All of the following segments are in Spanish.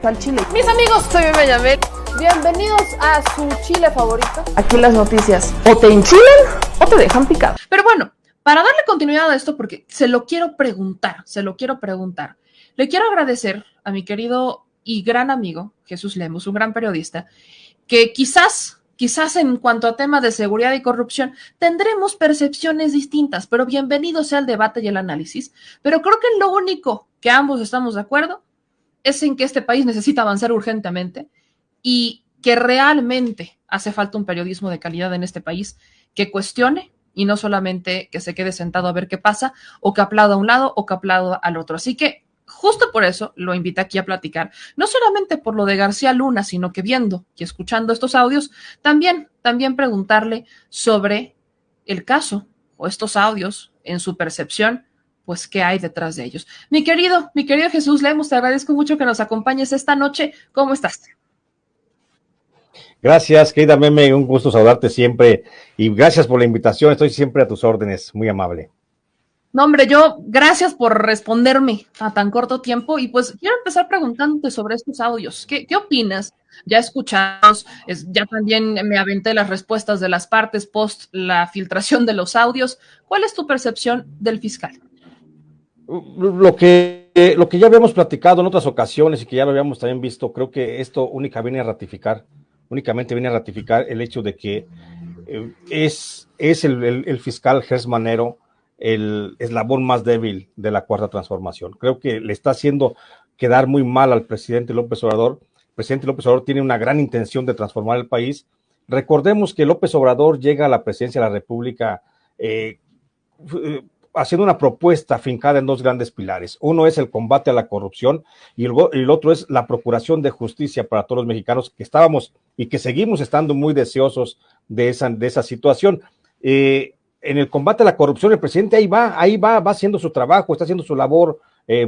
Al chile. Mis amigos, soy Meme Yamel. Bienvenidos a su chile favorito. Aquí las noticias o te enchilan o te dejan picado. Pero bueno, para darle continuidad a esto, porque se lo quiero preguntar, le quiero agradecer a mi querido y gran amigo, Jesús Lemus, un gran periodista, que quizás en cuanto a temas de seguridad y corrupción tendremos percepciones distintas, pero bienvenido sea el debate y el análisis. Pero creo que lo único que ambos estamos de acuerdo es en que este país necesita avanzar urgentemente y que realmente hace falta un periodismo de calidad en este país que cuestione y no solamente que se quede sentado a ver qué pasa o que aplauda a un lado o que aplauda al otro. Así que justo por eso lo invité aquí a platicar, no solamente por lo de García Luna, sino que viendo y escuchando estos audios, también preguntarle sobre el caso o estos audios en su percepción, pues qué hay detrás de ellos. Mi querido Jesús Lemus, te agradezco mucho que nos acompañes esta noche. ¿Cómo estás? Gracias, querida Meme, un gusto saludarte siempre y gracias por la invitación, estoy siempre a tus órdenes, muy amable. No, hombre, gracias por responderme a tan corto tiempo y pues quiero empezar preguntándote sobre estos audios. ¿Qué opinas? Ya escuchamos, ya también me aventé las respuestas de las partes post la filtración de los audios. ¿Cuál es tu percepción del fiscal? Lo que ya habíamos platicado en otras ocasiones y que ya lo habíamos también visto, creo que esto únicamente viene a ratificar el hecho de que es el fiscal Gers Manero el eslabón más débil de la Cuarta Transformación. Creo que le está haciendo quedar muy mal al presidente López Obrador. El presidente López Obrador tiene una gran intención de transformar el país. Recordemos que López Obrador llega a la presidencia de la República haciendo una propuesta fincada en dos grandes pilares. Uno es el combate a la corrupción y el otro es la procuración de justicia para todos los mexicanos que estábamos y que seguimos estando muy deseosos de esa situación. En el combate a la corrupción, el presidente ahí va haciendo su trabajo, está haciendo su labor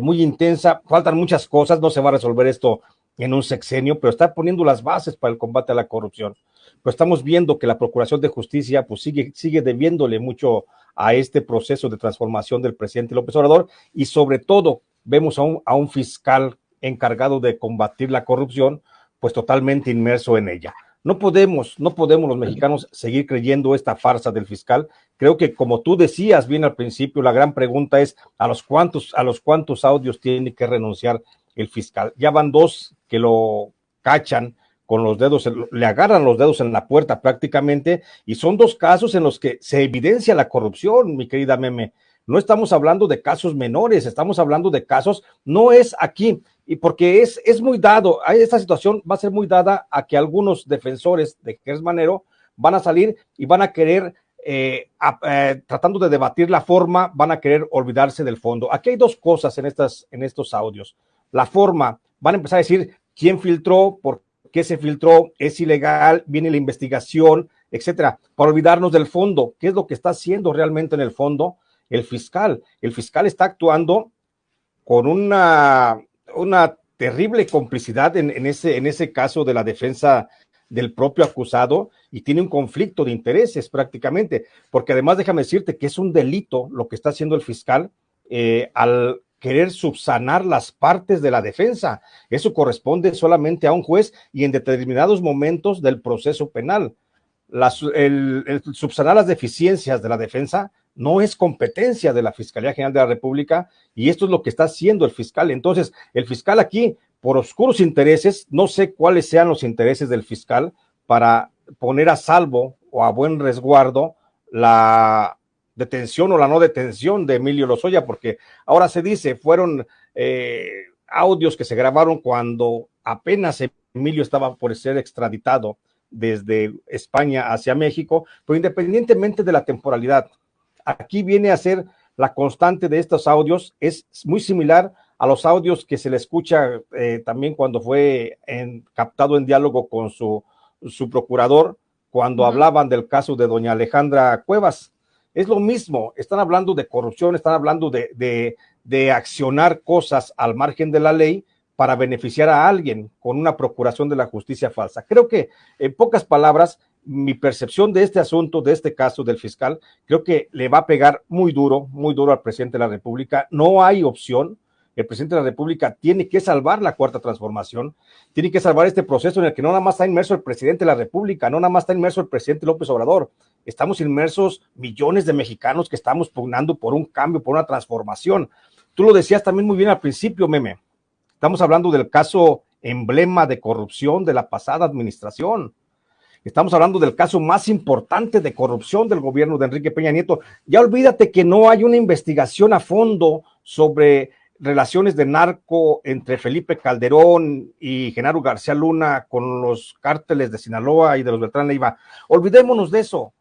muy intensa, faltan muchas cosas, no se va a resolver esto en un sexenio, pero está poniendo las bases para el combate a la corrupción. Pero estamos viendo que la Procuración de Justicia pues sigue debiéndole mucho a este proceso de transformación del presidente López Obrador y sobre todo vemos a un fiscal encargado de combatir la corrupción pues totalmente inmerso en ella. No podemos los mexicanos seguir creyendo esta farsa del fiscal. Creo que como tú decías bien al principio, la gran pregunta es a los cuántos audios tiene que renunciar el fiscal. Ya van dos que lo cachan con los dedos, le agarran los dedos en la puerta prácticamente, y son dos casos en los que se evidencia la corrupción, mi querida Meme. No estamos hablando de casos menores, estamos hablando de casos, no es aquí, y porque es muy dado, esta situación va a ser muy dada a que algunos defensores de Gers Manero van a salir y van a querer, tratando de debatir la forma, van a querer olvidarse del fondo. Aquí hay dos cosas en estos audios. La forma, van a empezar a decir quién filtró, por qué se filtró, es ilegal, viene la investigación, etcétera, para olvidarnos del fondo. ¿Qué es lo que está haciendo realmente en el fondo el fiscal? El fiscal está actuando con una terrible complicidad en ese caso de la defensa del propio acusado y tiene un conflicto de intereses prácticamente, porque además déjame decirte que es un delito lo que está haciendo el fiscal al querer subsanar las partes de la defensa. Eso corresponde solamente a un juez y en determinados momentos del proceso penal. El subsanar las deficiencias de la defensa no es competencia de la Fiscalía General de la República y esto es lo que está haciendo el fiscal. Entonces, el fiscal aquí, por oscuros intereses, no sé cuáles sean los intereses del fiscal para poner a salvo o a buen resguardo la detención o la no detención de Emilio Lozoya, porque ahora se dice, fueron audios que se grabaron cuando apenas Emilio estaba por ser extraditado desde España hacia México, pero independientemente de la temporalidad, aquí viene a ser la constante de estos audios, es muy similar a los audios que se le escucha también cuando fue captado en diálogo con su procurador, cuando hablaban del caso de doña Alejandra Cuevas. Es lo mismo, están hablando de corrupción, están hablando de accionar cosas al margen de la ley para beneficiar a alguien con una procuración de la justicia falsa. Creo que, en pocas palabras, mi percepción de este asunto, de este caso del fiscal, creo que le va a pegar muy duro al presidente de la República. No hay opción. el presidente de la República tiene que salvar la Cuarta Transformación, tiene que salvar este proceso en el que no nada más está inmerso el presidente de la República, no nada más está inmerso el presidente López Obrador, estamos inmersos millones de mexicanos que estamos pugnando por un cambio, por una transformación. Tú lo decías también muy bien al principio, Meme, estamos hablando del caso emblema de corrupción de la pasada administración. Estamos hablando del caso más importante de corrupción del gobierno de Enrique Peña Nieto. Ya olvídate que no hay una investigación a fondo sobre relaciones de narco entre Felipe Calderón y Genaro García Luna con los cárteles de Sinaloa y de los Beltrán Leiva. Olvidémonos de eso,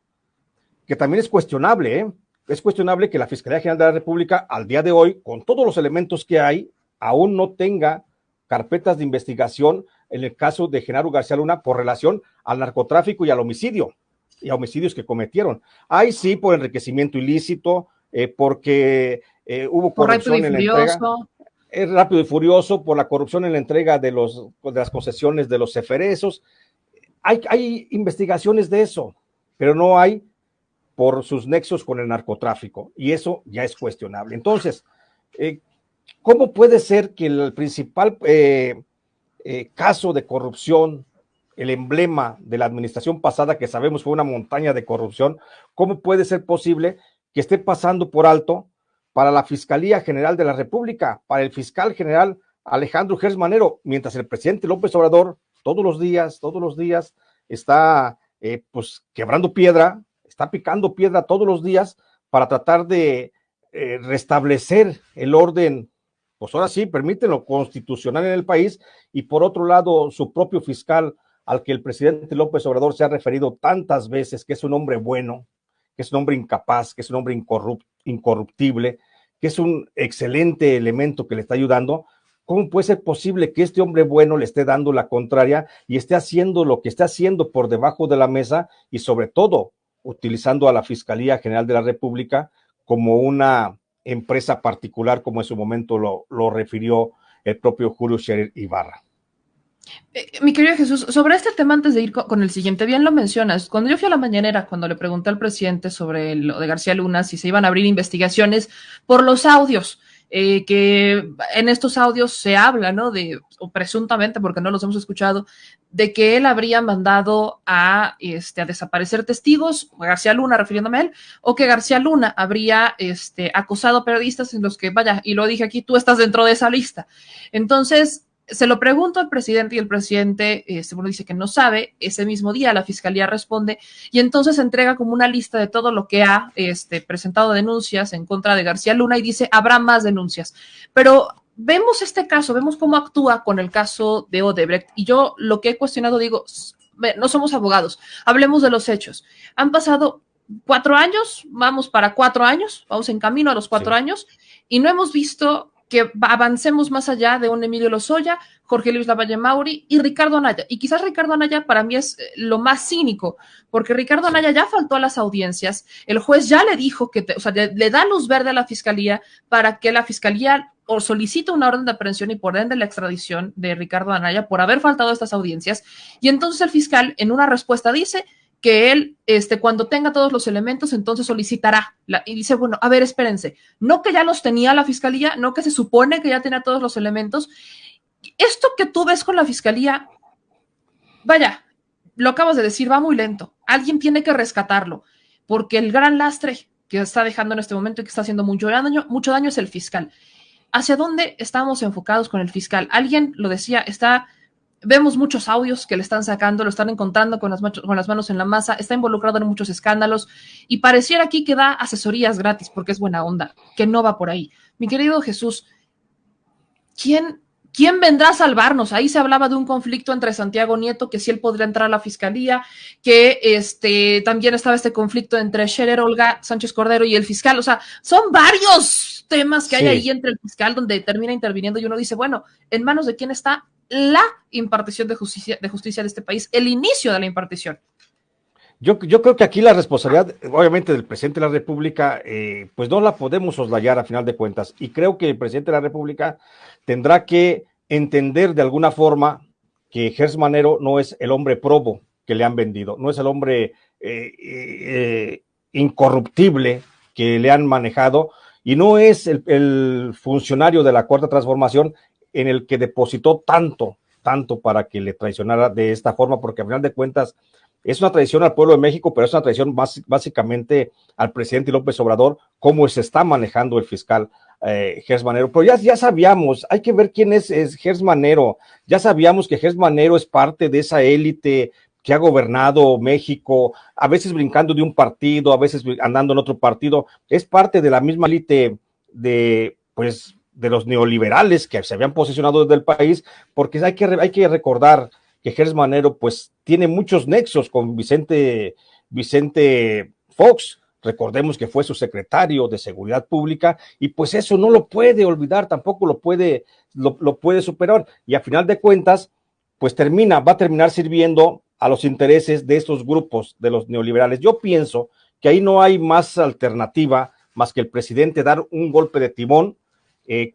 que también es cuestionable, ¿eh? Es cuestionable que la Fiscalía General de la República al día de hoy, con todos los elementos que hay, aún no tenga carpetas de investigación en el caso de Genaro García Luna por relación al narcotráfico y al homicidio, y a homicidios que cometieron. Ahí sí, por enriquecimiento ilícito, porque hubo corrupción en la entrega. Es Rápido y Furioso, por la corrupción en la entrega de las concesiones de los ceferesos. Hay investigaciones de eso, pero no hay por sus nexos con el narcotráfico, y eso ya es cuestionable. Entonces, ¿cómo puede ser que el principal caso de corrupción, el emblema de la administración pasada, que sabemos fue una montaña de corrupción, cómo puede ser posible que esté pasando por alto para la Fiscalía General de la República, para el fiscal general Alejandro Gertz Manero, mientras el presidente López Obrador todos los días está pues quebrando piedra, está picando piedra todos los días para tratar de restablecer el orden, pues ahora sí, permítanlo, constitucional en el país, y por otro lado, su propio fiscal, al que el presidente López Obrador se ha referido tantas veces, que es un hombre bueno, que es un hombre incapaz, que es un hombre incorruptible, que es un excelente elemento que le está ayudando. ¿Cómo puede ser posible que este hombre bueno le esté dando la contraria y esté haciendo lo que está haciendo por debajo de la mesa y sobre todo utilizando a la Fiscalía General de la República como una empresa particular, como en su momento lo refirió el propio Julio Scherer Ibarra? Mi querido Jesús, sobre este tema, antes de ir con el siguiente, bien lo mencionas. Cuando yo fui a la mañanera, cuando le pregunté al presidente sobre lo de García Luna, si se iban a abrir investigaciones por los audios, que en estos audios se habla, ¿no? O presuntamente, porque no los hemos escuchado, de que él habría mandado a desaparecer testigos, García Luna, refiriéndome a él, o que García Luna habría acosado a periodistas en los que, vaya, y lo dije aquí, tú estás dentro de esa lista. Entonces, se lo pregunto al presidente y el presidente dice que no sabe. Ese mismo día la fiscalía responde y entonces entrega como una lista de todo lo que ha presentado denuncias en contra de García Luna y dice habrá más denuncias. Pero vemos este caso, vemos cómo actúa con el caso de Odebrecht y yo lo que he cuestionado digo, no somos abogados, hablemos de los hechos. Han pasado 4 años, vamos para 4 años, vamos en camino a los 4 años y no hemos visto que avancemos más allá de un Emilio Lozoya, Jorge Luis Lavalle Mauri y Ricardo Anaya. Y quizás Ricardo Anaya para mí es lo más cínico, porque Ricardo Anaya ya faltó a las audiencias, el juez ya le dijo que, le da luz verde a la fiscalía para que la fiscalía o solicite una orden de aprehensión y por ende la extradición de Ricardo Anaya por haber faltado a estas audiencias. Y entonces el fiscal en una respuesta dice que él, cuando tenga todos los elementos, entonces solicitará. Y dice, bueno, a ver, espérense, no que ya los tenía la fiscalía, no que se supone que ya tenía todos los elementos. Esto que tú ves con la fiscalía, vaya, lo acabas de decir, va muy lento. Alguien tiene que rescatarlo, porque el gran lastre que está dejando en este momento y que está haciendo mucho daño es el fiscal. ¿Hacia dónde estamos enfocados con el fiscal? Alguien lo decía, vemos muchos audios que le están sacando, lo están encontrando con las manos en la masa, está involucrado en muchos escándalos y pareciera aquí que da asesorías gratis porque es buena onda, que no va por ahí. Mi querido Jesús, ¿quién vendrá a salvarnos? Ahí se hablaba de un conflicto entre Santiago Nieto, que si él podría entrar a la fiscalía, que también estaba este conflicto entre Scherer, Olga Sánchez Cordero y el fiscal. O sea, son varios temas que hay ahí entre el fiscal donde termina interviniendo y uno dice, bueno, ¿en manos de quién está la impartición de justicia de este país, el inicio de la impartición? Yo creo que aquí la responsabilidad, obviamente, del presidente de la República, pues no la podemos soslayar a final de cuentas. Y creo que el presidente de la República tendrá que entender de alguna forma que Gertz Manero no es el hombre probo que le han vendido, no es el hombre incorruptible que le han manejado y no es el funcionario de la Cuarta Transformación en el que depositó tanto para que le traicionara de esta forma, porque al final de cuentas es una traición al pueblo de México, pero es una traición básicamente al presidente López Obrador, cómo se está manejando el fiscal Gers Manero. Pero ya sabíamos, hay que ver quién es Gers Manero. Ya sabíamos que Gers Manero es parte de esa élite que ha gobernado México, a veces brincando de un partido, a veces andando en otro partido. Es parte de la misma élite de los neoliberales que se habían posicionado desde el país, porque hay que recordar que Gers Manero pues tiene muchos nexos con Vicente Fox. Recordemos que fue su secretario de Seguridad Pública y pues eso no lo puede olvidar, tampoco lo puede superar, y a final de cuentas pues va a terminar sirviendo a los intereses de estos grupos de los neoliberales. Yo pienso que ahí no hay más alternativa más que el presidente dar un golpe de timón,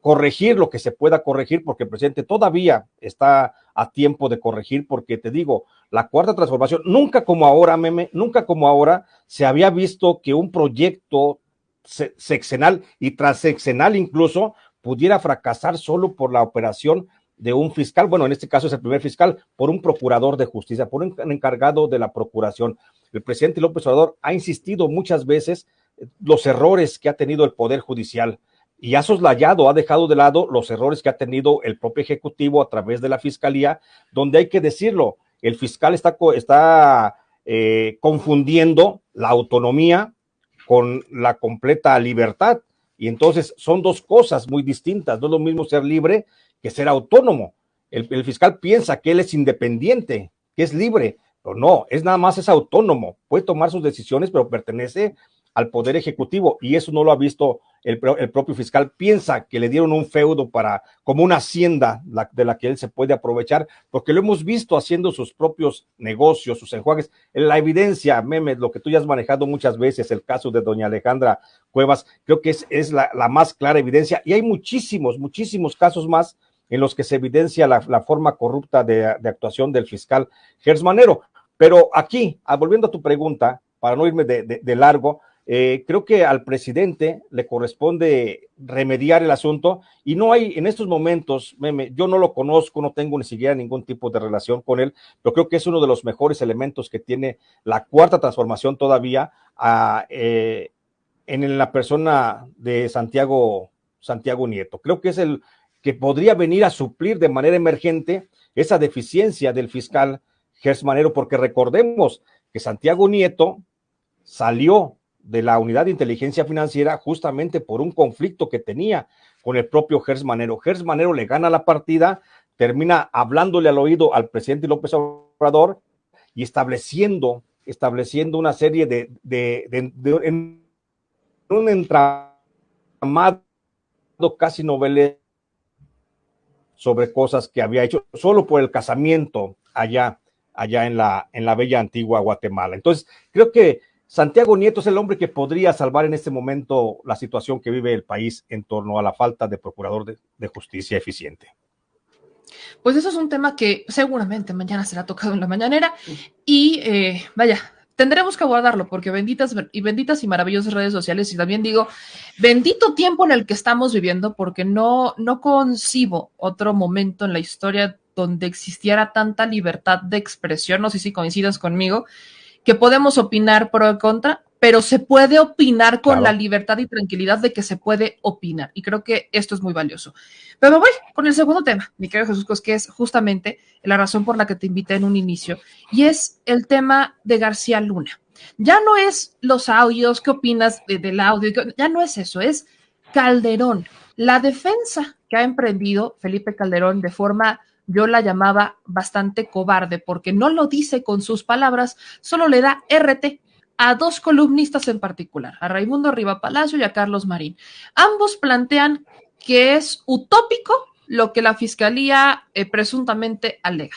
corregir lo que se pueda corregir, porque el presidente todavía está a tiempo de corregir, porque te digo, la Cuarta Transformación, nunca como ahora se había visto que un proyecto sexenal y transeccional incluso pudiera fracasar solo por la operación de un fiscal. Bueno, en este caso es el primer fiscal, por un procurador de justicia, por un encargado de la procuración. El presidente López Obrador ha insistido muchas veces los errores que ha tenido el Poder Judicial, y ha soslayado, ha dejado de lado los errores que ha tenido el propio Ejecutivo a través de la Fiscalía, donde hay que decirlo, el fiscal está confundiendo la autonomía con la completa libertad, y entonces son dos cosas muy distintas. No es lo mismo ser libre que ser autónomo. El fiscal piensa que él es independiente, que es libre, pero no, es autónomo, puede tomar sus decisiones, pero pertenece al Poder Ejecutivo, y eso no lo ha visto el propio fiscal. Piensa que le dieron un feudo como una hacienda de la que él se puede aprovechar, porque lo hemos visto haciendo sus propios negocios, sus enjuagues. La evidencia, Meme, lo que tú ya has manejado muchas veces, el caso de doña Alejandra Cuevas, creo que es la más clara evidencia, y hay muchísimos casos más en los que se evidencia la forma corrupta de actuación del fiscal Gers Manero. Pero aquí, volviendo a tu pregunta, para no irme de largo, creo que al presidente le corresponde remediar el asunto, y no hay en estos momentos, Meme, yo no lo conozco, no tengo ni siquiera ningún tipo de relación con él, pero creo que es uno de los mejores elementos que tiene la Cuarta Transformación todavía en la persona de Santiago Nieto. Creo que es el que podría venir a suplir de manera emergente esa deficiencia del fiscal Gers Manero, porque recordemos que Santiago Nieto salió de la Unidad de Inteligencia Financiera justamente por un conflicto que tenía con el propio Gers Manero. Gers Manero le gana la partida, termina hablándole al oído al presidente López Obrador y estableciendo una serie de un entramado casi novelesco sobre cosas que había hecho solo por el casamiento allá en la bella antigua Guatemala. Entonces, creo que Santiago Nieto es el hombre que podría salvar en este momento la situación que vive el país en torno a la falta de procurador de justicia eficiente. Pues eso es un tema que seguramente mañana será tocado en la mañanera, y tendremos que abordarlo, porque benditas y maravillosas redes sociales, y también digo, bendito tiempo en el que estamos viviendo, porque no concibo otro momento en la historia donde existiera tanta libertad de expresión. No sé si coincidas conmigo, que podemos opinar pro o contra, pero se puede opinar con la libertad y tranquilidad de que se puede opinar, y creo que esto es muy valioso. Pero me voy con el segundo tema, mi querido Jesús, que es justamente la razón por la que te invité en un inicio, y es el tema de García Luna. Ya no es los audios, qué opinas del audio, ya no es eso, es Calderón, la defensa que ha emprendido Felipe Calderón de forma, yo la llamaba bastante cobarde, porque no lo dice con sus palabras, solo le da RT a dos columnistas en particular, a Raimundo Riva Palacio y a Carlos Marín. Ambos plantean que es utópico lo que la fiscalía presuntamente alega.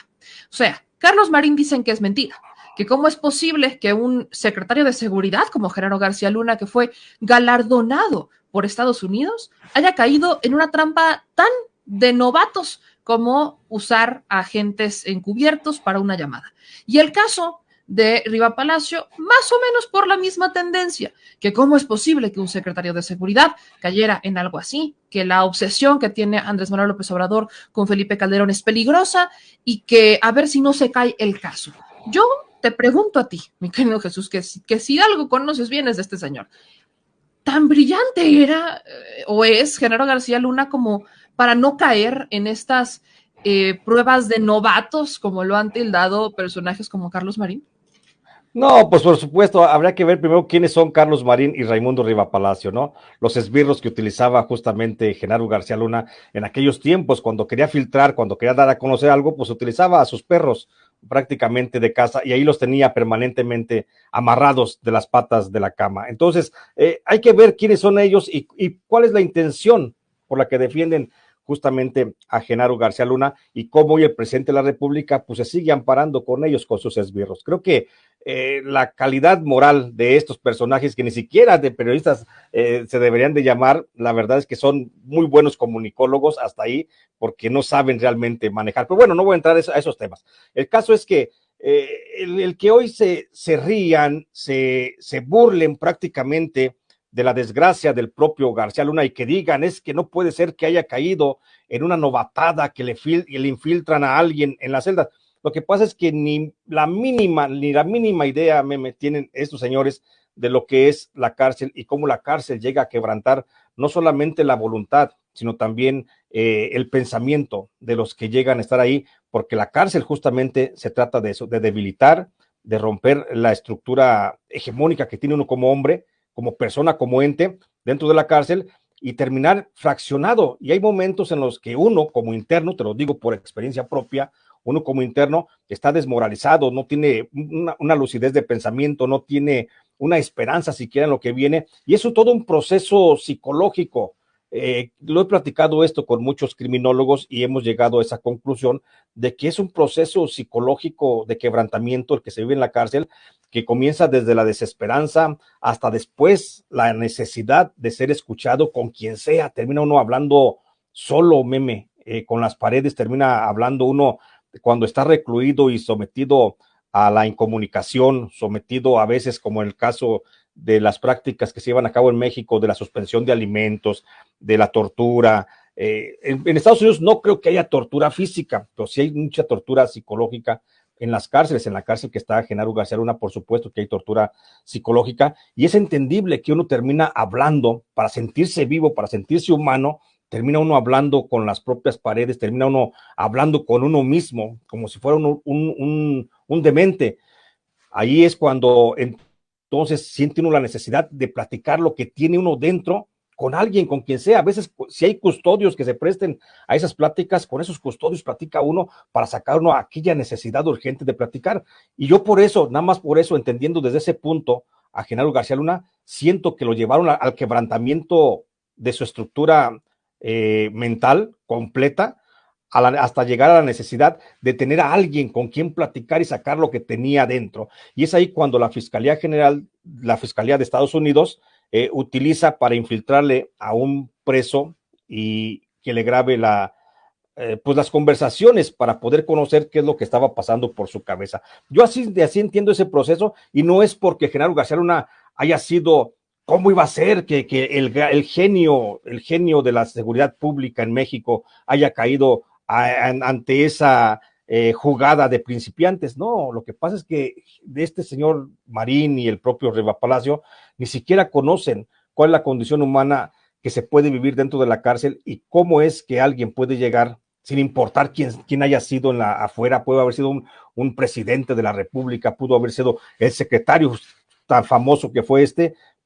O sea, Carlos Marín dicen que es mentira, que cómo es posible que un secretario de seguridad como Genaro García Luna, que fue galardonado por Estados Unidos, haya caído en una trampa tan de novatos como usar agentes encubiertos para una llamada. Y el caso de Riva Palacio, más o menos por la misma tendencia, que cómo es posible que un secretario de seguridad cayera en algo así, que la obsesión que tiene Andrés Manuel López Obrador con Felipe Calderón es peligrosa y que a ver si no se cae el caso. Yo te pregunto a ti, mi querido Jesús, que si algo conoces bien es de este señor. ¿Tan brillante era o es Genaro García Luna como para no caer en estas pruebas de novatos, como lo han tildado personajes como Carlos Marín? No, pues por supuesto, habría que ver primero quiénes son Carlos Marín y Raimundo Riva Palacio, ¿no? Los esbirros que utilizaba justamente Genaro García Luna en aquellos tiempos, cuando quería filtrar, cuando quería dar a conocer algo, pues utilizaba a sus perros prácticamente de casa y ahí los tenía permanentemente amarrados de las patas de la cama. Entonces, hay que ver quiénes son ellos y cuál es la intención por la que defienden justamente a Genaro García Luna y cómo hoy el presidente de la República pues se sigue amparando con ellos, con sus esbirros. Creo que la calidad moral de estos personajes, que ni siquiera de periodistas se deberían de llamar, la verdad es que son muy buenos comunicólogos hasta ahí, porque no saben realmente manejar. Pero bueno, no voy a entrar a esos temas. El caso es que el que hoy se rían, se burlen prácticamente de la desgracia del propio García Luna y que digan es que no puede ser que haya caído en una novatada que le infiltran a alguien en las celdas. Lo que pasa es que ni la mínima idea me tienen estos señores de lo que es la cárcel y cómo la cárcel llega a quebrantar no solamente la voluntad, sino también el pensamiento de los que llegan a estar ahí, porque la cárcel justamente se trata de eso, de debilitar, de romper la estructura hegemónica que tiene uno como hombre, como persona, como ente dentro de la cárcel y terminar fraccionado. Y hay momentos en los que uno como interno, te lo digo por experiencia propia, uno como interno está desmoralizado, no tiene una lucidez de pensamiento, no tiene una esperanza siquiera en lo que viene, y eso es todo un proceso psicológico. Lo he platicado esto con muchos criminólogos y hemos llegado a esa conclusión de que es un proceso psicológico de quebrantamiento el que se vive en la cárcel, que comienza desde la desesperanza hasta después la necesidad de ser escuchado con quien sea. Termina uno hablando solo, con las paredes, termina hablando uno cuando está recluido y sometido a la incomunicación, sometido a veces, como en el caso de las prácticas que se llevan a cabo en México, de la suspensión de alimentos, de la tortura. En Estados Unidos no creo que haya tortura física, pero sí hay mucha tortura psicológica en las cárceles. En la cárcel que está Genaro García Luna, por supuesto que hay tortura psicológica, y es entendible que uno termina hablando para sentirse vivo, para sentirse humano, termina uno hablando con las propias paredes, termina uno hablando con uno mismo, como si fuera un demente. Ahí es cuando entonces siente uno la necesidad de platicar lo que tiene uno dentro con alguien, con quien sea. A veces, si hay custodios que se presten a esas pláticas, con esos custodios platica uno para sacar uno aquella necesidad urgente de platicar. Y yo por eso, nada más por eso, entendiendo desde ese punto a Genaro García Luna, siento que lo llevaron al quebrantamiento de su estructura mental completa, hasta llegar a la necesidad de tener a alguien con quien platicar y sacar lo que tenía dentro. Y es ahí cuando la Fiscalía General, la Fiscalía de Estados Unidos, utiliza para infiltrarle a un preso y que le grabe pues las conversaciones para poder conocer qué es lo que estaba pasando por su cabeza. Yo así entiendo ese proceso, y no es porque Genaro García Luna haya sido, ¿cómo iba a ser que el genio de la seguridad pública en México haya caído ante esa jugada de principiantes? No, lo que pasa es que de este señor Marín y el propio Riva Palacio ni siquiera conocen cuál es la condición humana que se puede vivir dentro de la cárcel y cómo es que alguien puede llegar, sin importar quién haya sido afuera. Puede haber sido un presidente de la República, pudo haber sido el secretario tan famoso que fue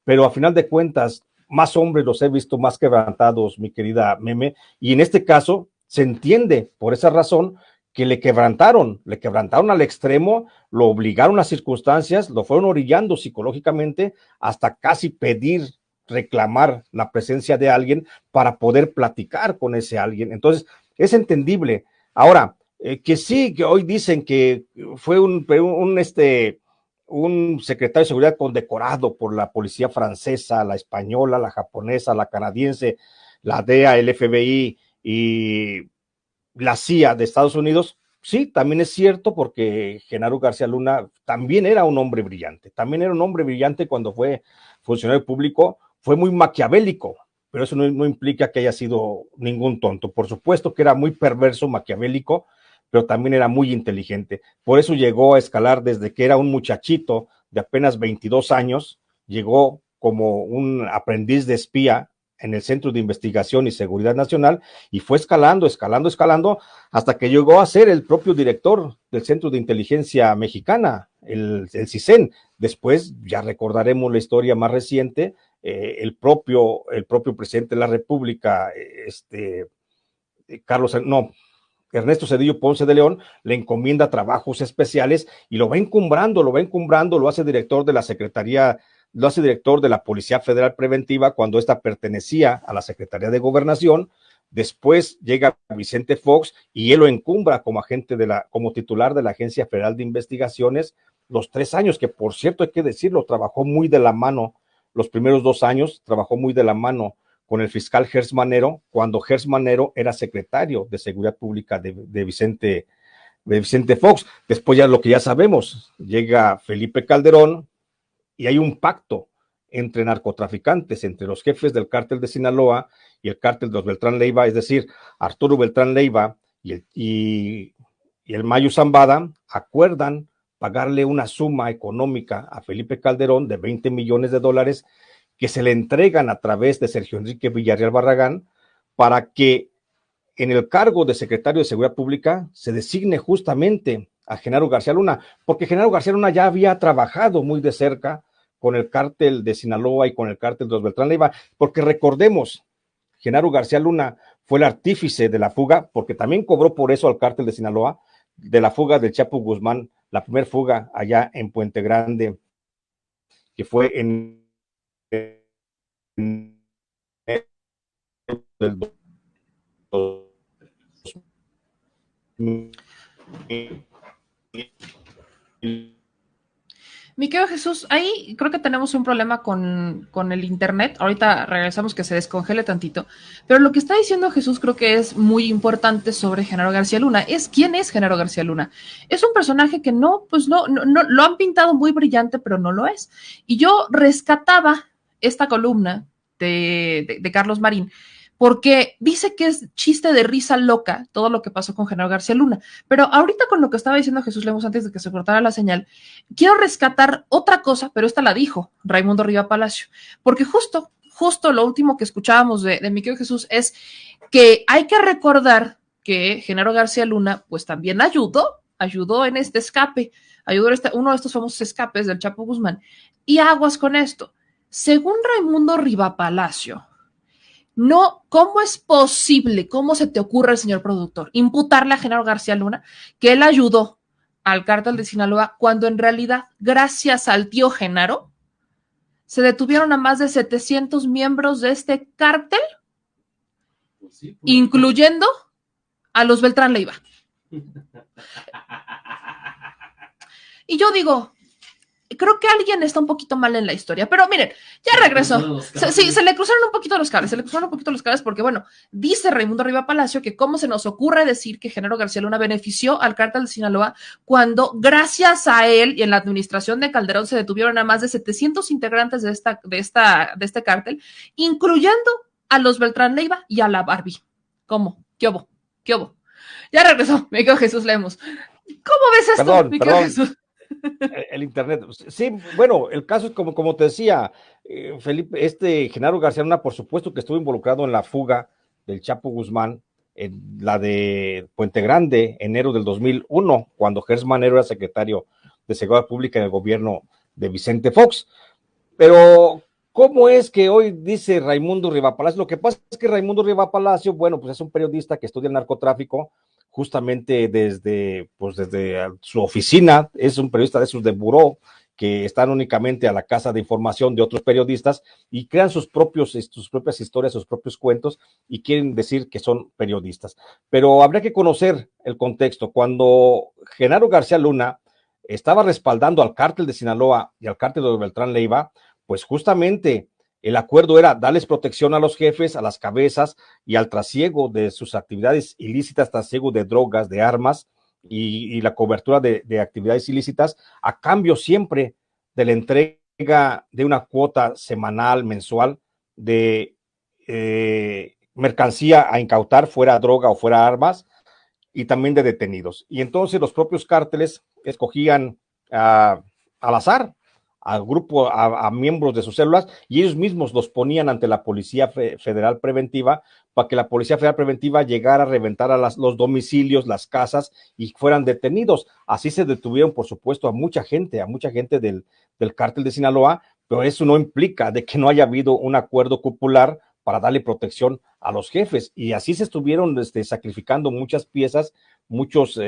pero a final de cuentas, más hombres los he visto más quebrantados, mi querida Meme, y en este caso se entiende por esa razón que le quebrantaron al extremo, lo obligaron a circunstancias, lo fueron orillando psicológicamente hasta casi reclamar la presencia de alguien para poder platicar con ese alguien. Entonces, es entendible. Ahora, que sí, que hoy dicen que fue un secretario de seguridad condecorado por la policía francesa, la española, la japonesa, la canadiense, la DEA, el FBI y la CIA de Estados Unidos, sí, también es cierto porque Genaro García Luna también era un hombre brillante cuando fue funcionario público, fue muy maquiavélico, pero eso no implica que haya sido ningún tonto. Por supuesto que era muy perverso, maquiavélico, pero también era muy inteligente. Por eso llegó a escalar desde que era un muchachito de apenas 22 años, llegó como un aprendiz de espía en el Centro de Investigación y Seguridad Nacional y fue escalando, hasta que llegó a ser el propio director del Centro de Inteligencia Mexicana, el CISEN. Después ya recordaremos la historia más reciente, el propio presidente de la República, Ernesto Zedillo Ponce de León, le encomienda trabajos especiales y lo va encumbrando, lo hace director de la Secretaría, lo hace director de la Policía Federal Preventiva cuando ésta pertenecía a la Secretaría de Gobernación. Después llega Vicente Fox y él lo encumbra como como titular de la Agencia Federal de Investigaciones, los 3 años, que por cierto hay que decirlo, trabajó muy de la mano, los primeros 2 años trabajó muy de la mano con el fiscal Gers Manero, cuando Gers Manero era secretario de Seguridad Pública de Vicente Fox. Después ya lo que ya sabemos, llega Felipe Calderón y hay un pacto entre narcotraficantes, entre los jefes del cártel de Sinaloa y el cártel de los Beltrán Leiva, es decir, Arturo Beltrán Leiva y el Mayo Zambada acuerdan pagarle una suma económica a Felipe Calderón de $20 millones que se le entregan a través de Sergio Enrique Villarreal Barragán para que en el cargo de secretario de Seguridad Pública se designe justamente a Genaro García Luna, porque Genaro García Luna ya había trabajado muy de cerca con el cártel de Sinaloa y con el cártel de los Beltrán Leiva, porque recordemos, Genaro García Luna fue el artífice de la fuga, porque también cobró por eso al cártel de Sinaloa, de la fuga del Chapo Guzmán, la primera fuga allá en Puente Grande, que fue en del Mi querido Jesús, ahí creo que tenemos un problema con el internet. Ahorita regresamos que se descongele tantito. Pero lo que está diciendo Jesús creo que es muy importante sobre Genaro García Luna. ¿Quién es Genaro García Luna? Es un personaje que no lo han pintado muy brillante, pero no lo es. Y yo rescataba esta columna de Carlos Marín, porque dice que es chiste de risa loca todo lo que pasó con Genaro García Luna. Pero ahorita con lo que estaba diciendo Jesús Lemos antes de que se cortara la señal, quiero rescatar otra cosa, pero esta la dijo Raimundo Riva Palacio, porque justo lo último que escuchábamos de mi querido Jesús es que hay que recordar que Genaro García Luna pues también ayudó en este escape, ayudó en uno de estos famosos escapes del Chapo Guzmán. Y aguas con esto, según Raimundo Riva Palacio, no, ¿cómo es posible? ¿Cómo se te ocurre, señor productor, imputarle a Genaro García Luna que él ayudó al cártel de Sinaloa cuando en realidad, gracias al tío Genaro, se detuvieron a más de 700 miembros de este cártel, pues sí, incluyendo a los Beltrán Leiva? Y yo digo, creo que alguien está un poquito mal en la historia, pero miren, ya regresó. Sí, se le cruzaron un poquito los cables, porque bueno, dice Raimundo Riva Palacio que cómo se nos ocurre decir que Genaro García Luna benefició al cártel de Sinaloa cuando gracias a él y en la administración de Calderón se detuvieron a más de 700 integrantes de este cártel, incluyendo a los Beltrán Leiva y a la Barbie. ¿Cómo? ¿Qué hubo? Ya regresó, me quedo Jesús Lemos. ¿Cómo ves esto, mi querido Jesús? El internet, sí, bueno, el caso es como te decía, Felipe, Genaro García Luna, por supuesto que estuvo involucrado en la fuga del Chapo Guzmán, en la de Puente Grande, enero del 2001, cuando Gers Manero era secretario de Seguridad Pública en el gobierno de Vicente Fox. Pero, ¿cómo es que hoy dice Raimundo Riva Palacio? Lo que pasa es que Raimundo Riva Palacio, bueno, pues es un periodista que estudia el narcotráfico, justamente desde su oficina, es un periodista de esos de buró, que están únicamente a la casa de información de otros periodistas y crean sus propias historias, sus propios cuentos y quieren decir que son periodistas. Pero habría que conocer el contexto. Cuando Genaro García Luna estaba respaldando al cártel de Sinaloa y al cártel de Beltrán Leiva, pues justamente el acuerdo era darles protección a los jefes, a las cabezas y al trasiego de sus actividades ilícitas, trasiego de drogas, de armas, y la cobertura de actividades ilícitas a cambio siempre de la entrega de una cuota semanal, mensual, de mercancía a incautar, fuera droga o fuera armas, y también de detenidos. Y entonces los propios cárteles escogían al azar al grupo, a miembros de sus células, y ellos mismos los ponían ante la Policía Federal Preventiva para que la Policía Federal Preventiva llegara a reventar a los domicilios, las casas, y fueran detenidos. Así se detuvieron, por supuesto, a mucha gente del cártel de Sinaloa, pero eso no implica de que no haya habido un acuerdo popular para darle protección a los jefes, y así se estuvieron sacrificando muchas piezas, muchos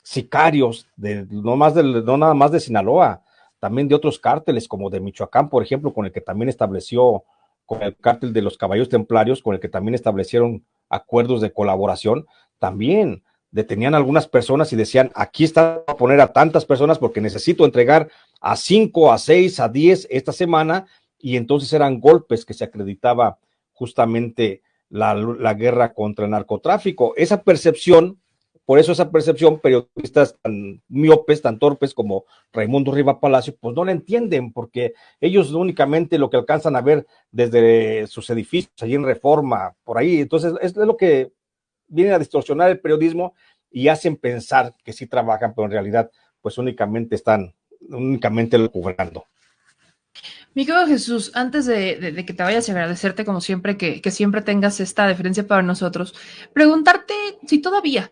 sicarios, no nada más de Sinaloa, también de otros cárteles, como de Michoacán, por ejemplo, con el que también estableció, con el cártel de los Caballeros Templarios, con el que también establecieron acuerdos de colaboración, también detenían a algunas personas y decían, aquí está a poner a tantas personas porque necesito entregar a 5, a 6, a 10 esta semana, y entonces eran golpes que se acreditaba justamente la guerra contra el narcotráfico. Esa percepción, por eso esa percepción, periodistas tan miopes, tan torpes como Raimundo Riva Palacio, pues no la entienden, porque ellos únicamente lo que alcanzan a ver desde sus edificios, allí en Reforma, por ahí, entonces es lo que viene a distorsionar el periodismo y hacen pensar que sí trabajan, pero en realidad pues únicamente lo cobrando. Mi querido Jesús, antes de que te vayas, a agradecerte como siempre que siempre tengas esta deferencia para nosotros, preguntarte si todavía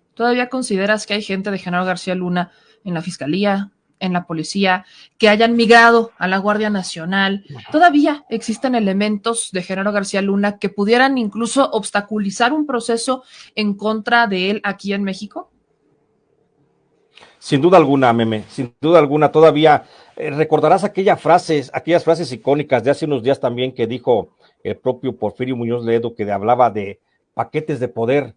consideras que hay gente de Genaro García Luna en la Fiscalía, en la Policía, que hayan migrado a la Guardia Nacional. ¿Todavía existen elementos de Genaro García Luna que pudieran incluso obstaculizar un proceso en contra de él aquí en México? Sin duda alguna, Meme, sin duda alguna, todavía recordarás aquellas frases icónicas de hace unos días también que dijo el propio Porfirio Muñoz Ledo, que hablaba de paquetes de poder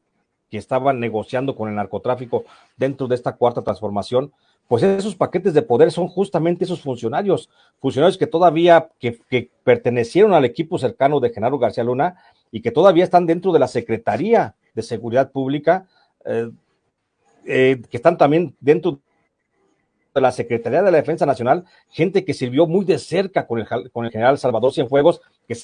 que estaban negociando con el narcotráfico dentro de esta cuarta transformación. Pues esos paquetes de poder son justamente esos funcionarios que todavía que pertenecieron al equipo cercano de Genaro García Luna y que todavía están dentro de la Secretaría de Seguridad Pública, que están también dentro de la Secretaría de la Defensa Nacional, gente que sirvió muy de cerca con el general Salvador Cienfuegos, que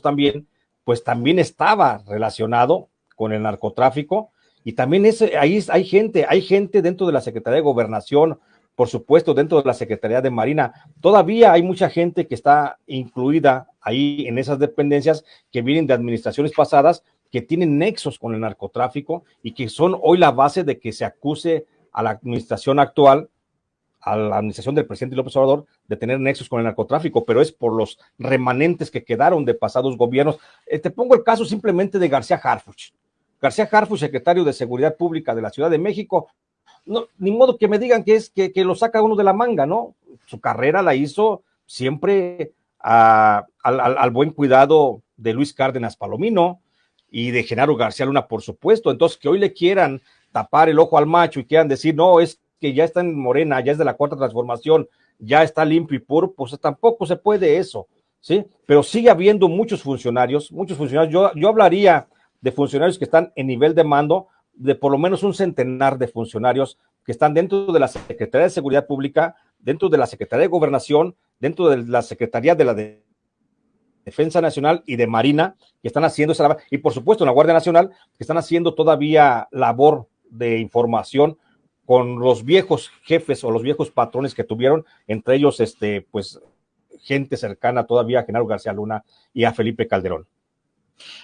también estaba relacionado con el narcotráfico, y también ahí hay gente dentro de la Secretaría de Gobernación, por supuesto, dentro de la Secretaría de Marina. Todavía hay mucha gente que está incluida ahí en esas dependencias que vienen de administraciones pasadas, que tienen nexos con el narcotráfico y que son hoy la base de que se acuse a la administración actual, a la administración del presidente López Obrador, de tener nexos con el narcotráfico, pero es por los remanentes que quedaron de pasados gobiernos. Te pongo el caso simplemente de García Harfuch. García Harfuch, secretario de Seguridad Pública de la Ciudad de México, no, ni modo que me digan que lo saca uno de la manga, ¿no? Su carrera la hizo siempre al buen cuidado de Luis Cárdenas Palomino y de Genaro García Luna, por supuesto. Entonces, que hoy le quieran tapar el ojo al macho y quieran decir, no, es que ya está en Morena, ya es de la cuarta transformación, ya está limpio y puro, pues tampoco se puede eso, ¿sí? Pero sigue habiendo muchos funcionarios. Yo hablaría de funcionarios que están en nivel de mando, de por lo menos un centenar de funcionarios que están dentro de la Secretaría de Seguridad Pública, dentro de la Secretaría de Gobernación, dentro de la Secretaría de la Defensa Nacional y de Marina, que están haciendo esa labor, y por supuesto en la Guardia Nacional, que están haciendo todavía labor de información con los viejos jefes o los viejos patrones que tuvieron, entre ellos, pues, gente cercana todavía a Genaro García Luna y a Felipe Calderón.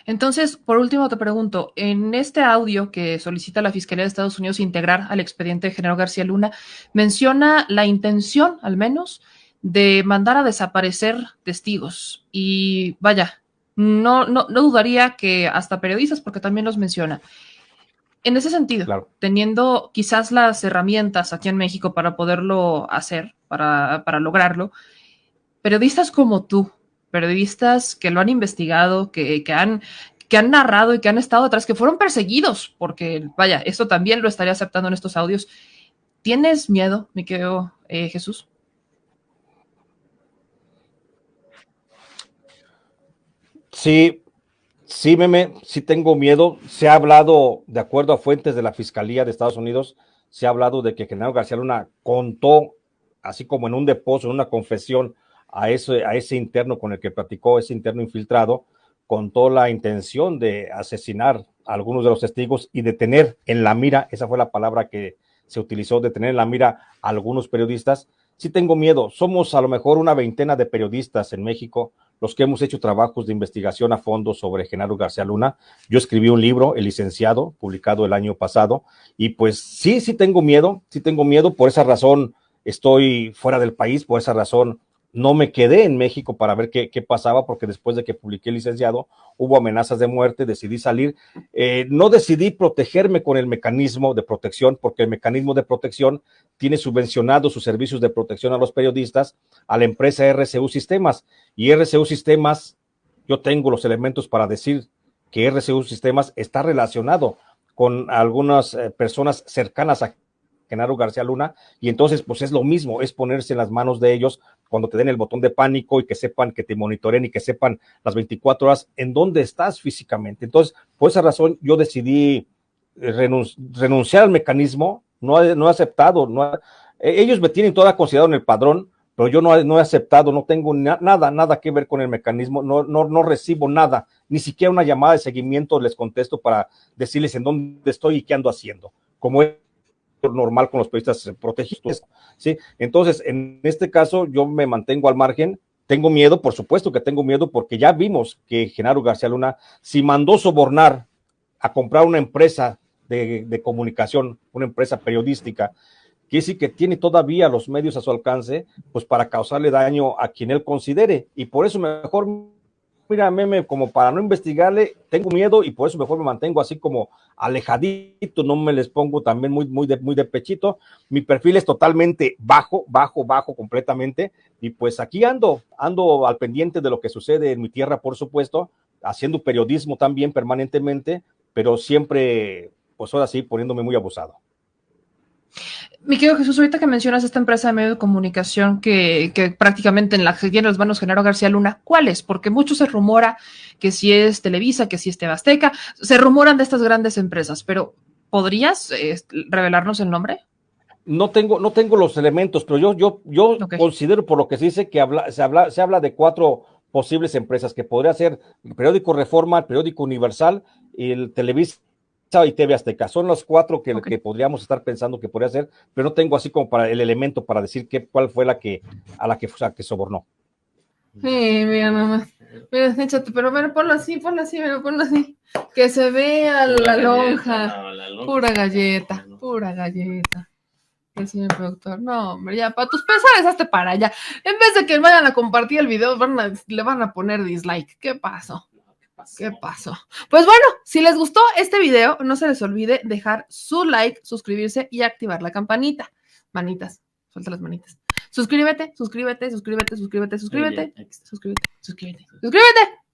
Entonces, por último te pregunto, en este audio que solicita la Fiscalía de Estados Unidos integrar al expediente de Genaro García Luna, menciona la intención, al menos, de mandar a desaparecer testigos. Y vaya, no dudaría que hasta periodistas, porque también los menciona. En ese sentido, claro, teniendo quizás las herramientas aquí en México para poderlo hacer, para lograrlo, periodistas como tú, periodistas que lo han investigado, que han narrado y que han estado detrás, que fueron perseguidos, porque vaya, esto también lo estaría aceptando en estos audios. ¿Tienes miedo, mi querido Jesús? Sí, Meme, sí tengo miedo. Se ha hablado, de acuerdo a fuentes de la Fiscalía de Estados Unidos, se ha hablado de que Genaro García Luna contó, así como en un depósito, en una confesión, a ese interno con el que platicó, ese interno infiltrado, contó la intención de asesinar a algunos de los testigos y de tener en la mira, esa fue la palabra que se utilizó, de tener en la mira a algunos periodistas. Sí tengo miedo, somos a lo mejor una veintena de periodistas en México, los que hemos hecho trabajos de investigación a fondo sobre Genaro García Luna. Yo escribí un libro, El Licenciado, publicado el año pasado, y pues sí tengo miedo, por esa razón estoy fuera del país, por esa razón no me quedé en México para ver qué pasaba, porque después de que publiqué El Licenciado, hubo amenazas de muerte, decidí salir. No decidí protegerme con el mecanismo de protección, porque el mecanismo de protección tiene subvencionado sus servicios de protección a los periodistas a la empresa RCU Sistemas. Y RCU Sistemas, yo tengo los elementos para decir que RCU Sistemas está relacionado con algunas personas cercanas a Genaro García Luna, y entonces pues es lo mismo, es ponerse en las manos de ellos cuando te den el botón de pánico y que sepan, que te monitoreen y que sepan las 24 horas en dónde estás físicamente. Entonces, por esa razón yo decidí renunciar al mecanismo, no he aceptado, ellos me tienen toda considerado en el padrón, pero yo no he aceptado, no tengo nada que ver con el mecanismo, no recibo nada, ni siquiera una llamada de seguimiento les contesto para decirles en dónde estoy y qué ando haciendo, como es normal con los periodistas protegidos, ¿sí? Entonces, en este caso, yo me mantengo al margen. Tengo miedo, por supuesto que tengo miedo, porque ya vimos que Genaro García Luna, si mandó sobornar a comprar una empresa de comunicación, una empresa periodística, que sí que tiene todavía los medios a su alcance, pues para causarle daño a quien él considere, y por eso mejor, mira, meme, como para no investigarle, tengo miedo, y por eso mejor me mantengo así como alejadito, no me les pongo también muy de pechito. Mi perfil es totalmente bajo completamente, y pues aquí ando al pendiente de lo que sucede en mi tierra, por supuesto, haciendo periodismo también permanentemente, pero siempre, pues ahora sí, poniéndome muy abusado. Mi querido Jesús, ahorita que mencionas esta empresa de medio de comunicación que prácticamente en la que tiene las manos Genaro García Luna, ¿cuál es? Porque mucho se rumora que si es Televisa, que si es TV Azteca, se rumoran de estas grandes empresas, pero ¿podrías revelarnos el nombre? No tengo los elementos, pero yo Okay. Considero, por lo que se dice, que se habla de 4 posibles empresas, que podría ser el periódico Reforma, el periódico Universal, el Televisa y TV Azteca. Son los 4 que podríamos estar pensando que podría ser, pero no tengo así como para el elemento para decir cuál fue a la que sobornó. Sí, mira nomás. Mira, échate, pero bueno, ponlo así, ponlo así. Que se vea la lonja. Pura galleta. El señor productor. No, hombre, ya, para tus pesares, hazte para allá. En vez de que vayan a compartir el video, le van a poner dislike. ¿Qué pasó? Pues bueno, si les gustó este video, no se les olvide dejar su like, suscribirse y activar la campanita. Manitas, suelta las manitas. Suscríbete.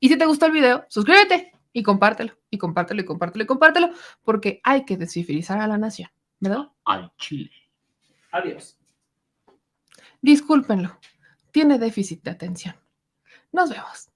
Y si te gustó el video, suscríbete y compártelo, porque hay que descivilizar a la nación, ¿verdad? Al Chile. Adiós. Discúlpenlo, tiene déficit de atención. Nos vemos.